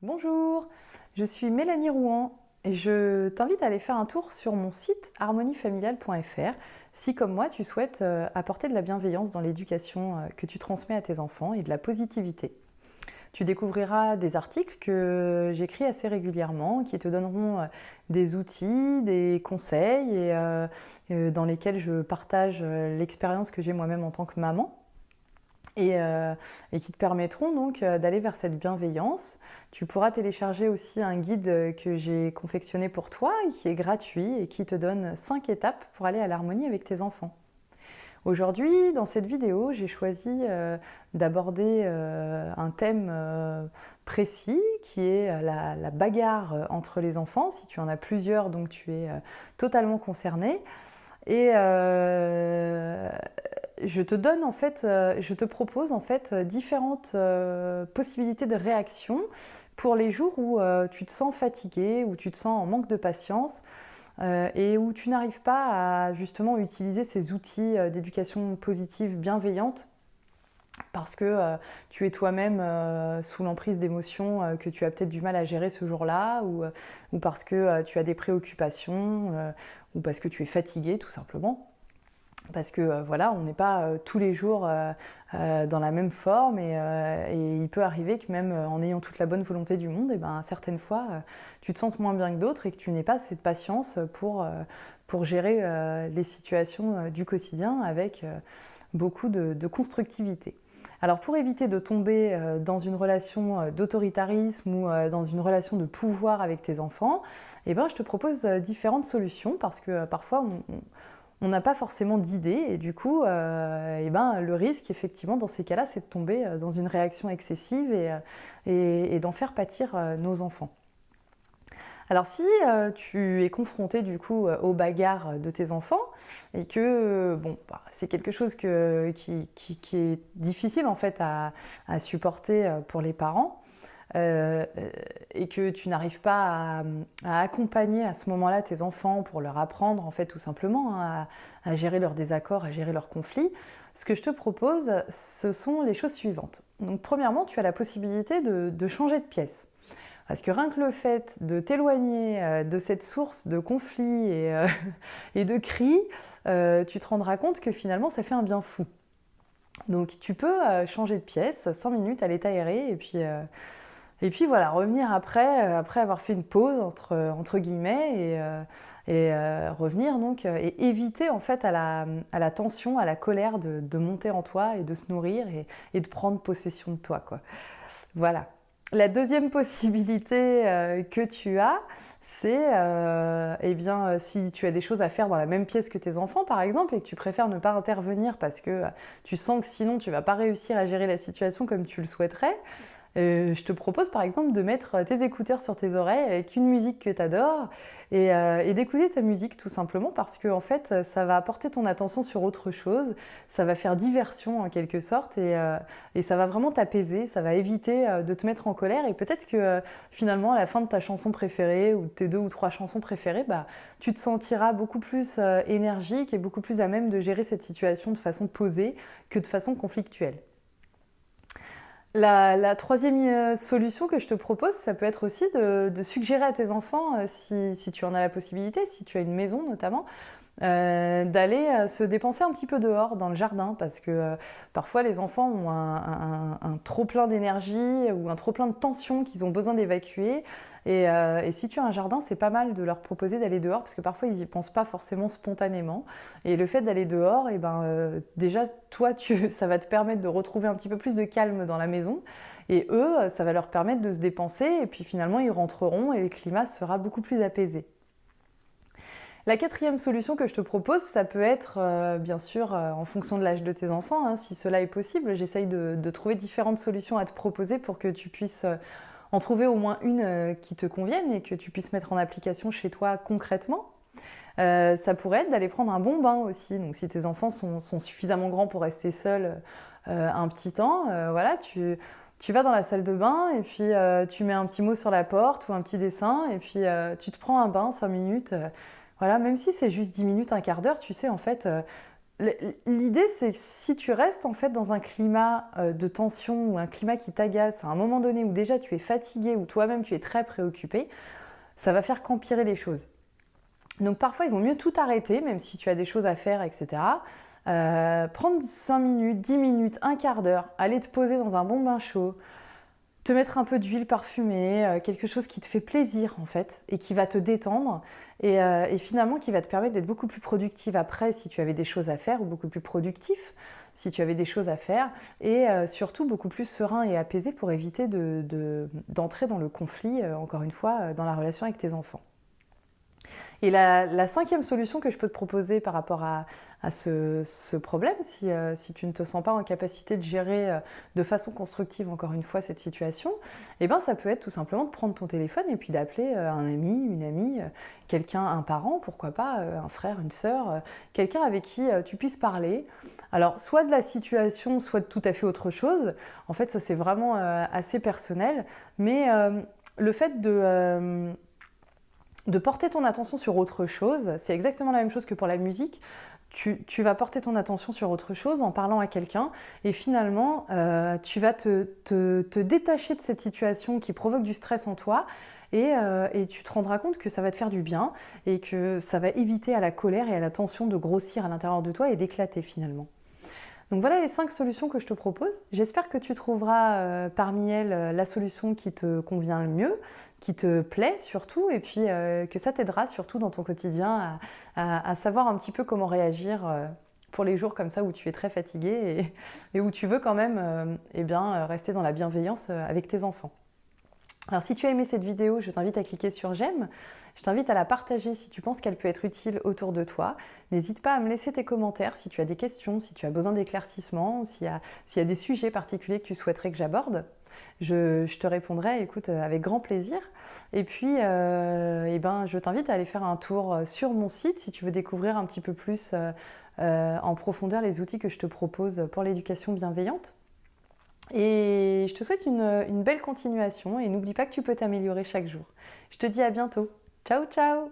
Bonjour, je suis Mélanie Rouen et je t'invite à aller faire un tour sur mon site harmoniefamiliale.fr si, comme moi, tu souhaites apporter de la bienveillance dans l'éducation que tu transmets à tes enfants et de la positivité. Tu découvriras des articles que j'écris assez régulièrement qui te donneront des outils, des conseils dans lesquels je partage l'expérience que j'ai moi-même en tant que maman. Et qui te permettront donc d'aller vers cette bienveillance. Tu pourras télécharger aussi un guide que j'ai confectionné pour toi et qui est gratuit et qui te donne 5 étapes pour aller à l'harmonie avec tes enfants. Aujourd'hui, dans cette vidéo, j'ai choisi d'aborder un thème précis qui est la bagarre entre les enfants. Si tu en as plusieurs, donc tu es totalement concerné. Et je te propose en fait différentes possibilités de réaction pour les jours où tu te sens fatigué, où tu te sens en manque de patience et où tu n'arrives pas à justement utiliser ces outils d'éducation positive bienveillante parce que tu es toi-même sous l'emprise d'émotions que tu as peut-être du mal à gérer ce jour-là ou parce que tu as des préoccupations ou parce que tu es fatigué tout simplement. Parce que voilà, on n'est pas tous les jours dans la même forme et il peut arriver que même en ayant toute la bonne volonté du monde, et ben, certaines fois, tu te sens moins bien que d'autres et que tu n'aies pas cette patience pour gérer les situations du quotidien avec beaucoup de constructivité. Alors pour éviter de tomber dans une relation d'autoritarisme ou dans une relation de pouvoir avec tes enfants, eh ben, je te propose différentes solutions parce que parfois on n'a pas forcément d'idée et du coup, eh ben, le risque effectivement dans ces cas-là, c'est de tomber dans une réaction excessive et d'en faire pâtir nos enfants. Alors si tu es confronté du coup aux bagarres de tes enfants et que bon, bah, c'est quelque chose qui est difficile en fait à supporter pour les parents, et que tu n'arrives pas à accompagner à ce moment-là tes enfants pour leur apprendre en fait tout simplement hein, à gérer leurs désaccords, à gérer leurs conflits, ce que je te propose, ce sont les choses suivantes. Donc premièrement, tu as la possibilité de changer de pièce. Parce que rien que le fait de t'éloigner de cette source de conflits et de cris, tu te rendras compte que finalement ça fait un bien fou. Donc tu peux changer de pièce 5 minutes, aller t'aérer et puis voilà, revenir après avoir fait une pause entre guillemets et revenir donc et éviter en fait à la tension, à la colère de monter en toi et de se nourrir et de prendre possession de toi, quoi. Voilà. La deuxième possibilité que tu as, c'est eh bien, si tu as des choses à faire dans la même pièce que tes enfants, par exemple, et que tu préfères ne pas intervenir parce que tu sens que sinon tu ne vas pas réussir à gérer la situation comme tu le souhaiterais, je te propose par exemple de mettre tes écouteurs sur tes oreilles avec une musique que tu adores et d'écouter ta musique tout simplement parce que en fait ça va apporter ton attention sur autre chose, ça va faire diversion en quelque sorte et ça va vraiment t'apaiser, ça va éviter de te mettre en colère et peut-être que finalement à la fin de ta chanson préférée ou de tes 2 ou 3 chansons préférées, bah, tu te sentiras beaucoup plus énergique et beaucoup plus à même de gérer cette situation de façon posée que de façon conflictuelle. La troisième solution que je te propose, ça peut être aussi de suggérer à tes enfants, si tu en as la possibilité, si tu as une maison notamment, d'aller se dépenser un petit peu dehors dans le jardin parce que parfois les enfants ont un trop plein d'énergie ou un trop plein de tension qu'ils ont besoin d'évacuer et si tu as un jardin, c'est pas mal de leur proposer d'aller dehors parce que parfois ils n'y pensent pas forcément spontanément et le fait d'aller dehors, et ben, déjà toi ça va te permettre de retrouver un petit peu plus de calme dans la maison et eux ça va leur permettre de se dépenser et puis finalement ils rentreront et le climat sera beaucoup plus apaisé. La quatrième solution que je te propose, ça peut être bien sûr en fonction de l'âge de tes enfants, hein, si cela est possible. J'essaye de trouver différentes solutions à te proposer pour que tu puisses en trouver au moins une qui te convienne et que tu puisses mettre en application chez toi concrètement. Ça pourrait être d'aller prendre un bon bain aussi. Donc si tes enfants sont suffisamment grands pour rester seuls un petit temps, voilà, tu vas dans la salle de bain et puis tu mets un petit mot sur la porte ou un petit dessin et puis tu te prends un bain 5 minutes. Voilà, même si c'est juste 10 minutes, un quart d'heure, tu sais, en fait, L'idée, c'est que si tu restes en fait dans un climat de tension ou un climat qui t'agace à un moment donné où déjà tu es fatigué ou toi-même tu es très préoccupé, ça va faire qu'empirer les choses. Donc parfois, il vaut mieux tout arrêter, même si tu as des choses à faire, etc. Prendre 5 minutes, 10 minutes, un quart d'heure, aller te poser dans un bon bain chaud, te mettre un peu d'huile parfumée, quelque chose qui te fait plaisir en fait et qui va te détendre et finalement qui va te permettre d'être beaucoup plus productive après si tu avais des choses à faire ou beaucoup plus productif si tu avais des choses à faire et surtout beaucoup plus serein et apaisé pour éviter d'entrer dans le conflit, encore une fois, dans la relation avec tes enfants. Et la cinquième solution que je peux te proposer par rapport à ce problème, si tu ne te sens pas en capacité de gérer de façon constructive, encore une fois, cette situation, eh ben, ça peut être tout simplement de prendre ton téléphone et puis d'appeler un ami, une amie, quelqu'un, un parent, pourquoi pas, un frère, une sœur, quelqu'un avec qui tu puisses parler. Alors, soit de la situation, soit de tout à fait autre chose. En fait, ça, c'est vraiment assez personnel. Mais le fait de porter ton attention sur autre chose, c'est exactement la même chose que pour la musique. Tu vas porter ton attention sur autre chose en parlant à quelqu'un et finalement tu vas te détacher de cette situation qui provoque du stress en toi et tu te rendras compte que ça va te faire du bien et que ça va éviter à la colère et à la tension de grossir à l'intérieur de toi et d'éclater finalement. Donc voilà les 5 solutions que je te propose. J'espère que tu trouveras parmi elles la solution qui te convient le mieux, qui te plaît surtout, et puis que ça t'aidera surtout dans ton quotidien à savoir un petit peu comment réagir pour les jours comme ça où tu es très fatigué et où tu veux quand même rester dans la bienveillance avec tes enfants. Alors si tu as aimé cette vidéo, je t'invite à cliquer sur j'aime, je t'invite à la partager si tu penses qu'elle peut être utile autour de toi. N'hésite pas à me laisser tes commentaires si tu as des questions, si tu as besoin d'éclaircissement, s'il y a des sujets particuliers que tu souhaiterais que j'aborde. Je te répondrai, écoute, avec grand plaisir. Et puis, je t'invite à aller faire un tour sur mon site si tu veux découvrir un petit peu plus en profondeur les outils que je te propose pour l'éducation bienveillante. Et je te souhaite une belle continuation et n'oublie pas que tu peux t'améliorer chaque jour. Je te dis à bientôt. Ciao, ciao!